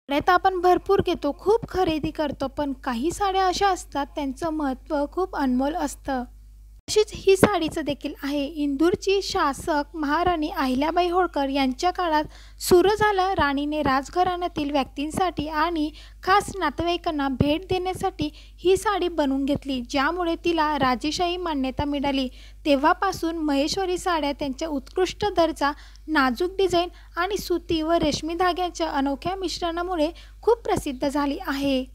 साड्या तर आपण भरपूर घेतो, खूप खरेदी करतो, पण काही साड्या अशा असतात त्यांचं महत्त्व खूप अनमोल असतं. तशीच ही साडीचं देखील आहे. इंदूरची शासक महाराणी अहिल्याबाई होळकर यांच्या काळात सुरू झालं. राणीने राजघराण्यातील व्यक्तींसाठी आणि खास नातेवाईकांना भेट देण्यासाठी ही साडी बनवून घेतली, ज्यामुळे तिला राजेशाही मान्यता मिळाली. तेव्हापासून महेश्वरी साड्या त्यांच्या उत्कृष्ट दर्जा, नाजूक डिझाईन आणि सुती व रेशमी धाग्यांच्या अनोख्या मिश्रणामुळे खूप प्रसिद्ध झाली आहे.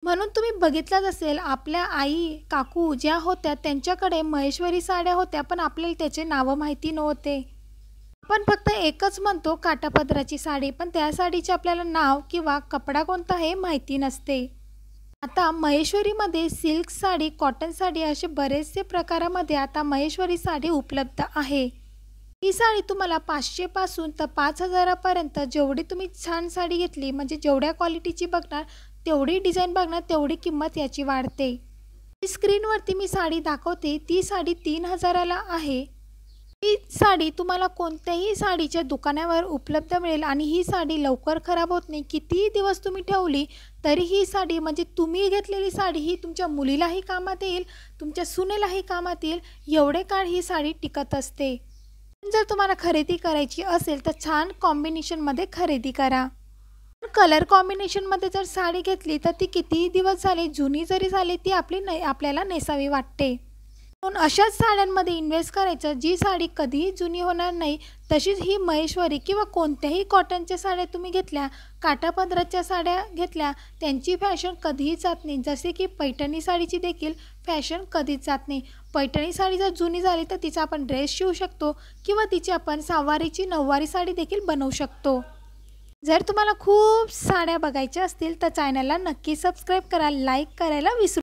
म्हणून तुम्ही बघितलंच असेल, आपल्या आई, काकू ज्या होत्या त्यांच्याकडे महेश्वरी साड्या होत्या, पण आपल्याला त्याचे नावं माहिती नव्हते. आपण फक्त एकच म्हणतो काठापदराची साडी, पण त्या साडीचे आपल्याला नाव किंवा कपडा कोणता हे माहिती नसते. आता महेश्वरीमध्ये सिल्क साडी, कॉटन साडी असे बरेचसे प्रकारामध्ये आता महेश्वरी साडी उपलब्ध आहे. ही साडी तुम्हाला 500 पासून तर 5000 जेवढी तुम्ही छान साडी घेतली, म्हणजे जेवढ्या क्वालिटीची बघणार, तेवढी डिझाईन बघणार, तेवढी किंमत याची वाढते. स्क्रीनवरती मी साडी दाखवते, ती साडी 3000ला आहे. ही साडी तुम्हाला कोणत्याही साडीच्या दुकानावर उपलब्ध मिळेल आणि ही साडी लवकर खराब होत नाही. कितीही दिवस तुम्ही ठेवली तरी ही साडी, म्हणजे तुम्ही घेतलेली साडी ही तुमच्या मुलीलाही कामात येईल, तुमच्या सुनेलाही कामात येईल, एवढे काळ ही साडी टिकत असते. जर तुम्हाला खरेदी करायची असेल तर छान कॉम्बिनेशनमध्ये खरेदी करा. कलर कॉम्बिनेशनमध्ये जर साडी घेतली तर ती कितीही दिवस झाले, जुनी जरी झाली, ती आपल्याला नेसावी वाटते. म्हणून अशाच साड्यांमध्ये इन्व्हेस्ट करायचं जी साडी कधीही जुनी होणार नाही. तशीच ही महेश्वरी किंवा कोणत्याही कॉटनच्या साड्या तुम्ही घेतल्या, काठापदराच्या साड्या घेतल्या, त्यांची फॅशन कधीही जात नाही. जसे की पैठणी साडीची देखील फॅशन कधीच जात नाही. पैठणी साडी जर जुनी झाली तर तिचा आपण ड्रेस शिवू शकतो किंवा तिची आपण सहावारीची नऊवारी साडी देखील बनवू शकतो. जर तुम्हाला खूप साड्या बघायच्या असतील तर चॅनलला नक्की सबस्क्राईब करा, लाईक करायला विसरू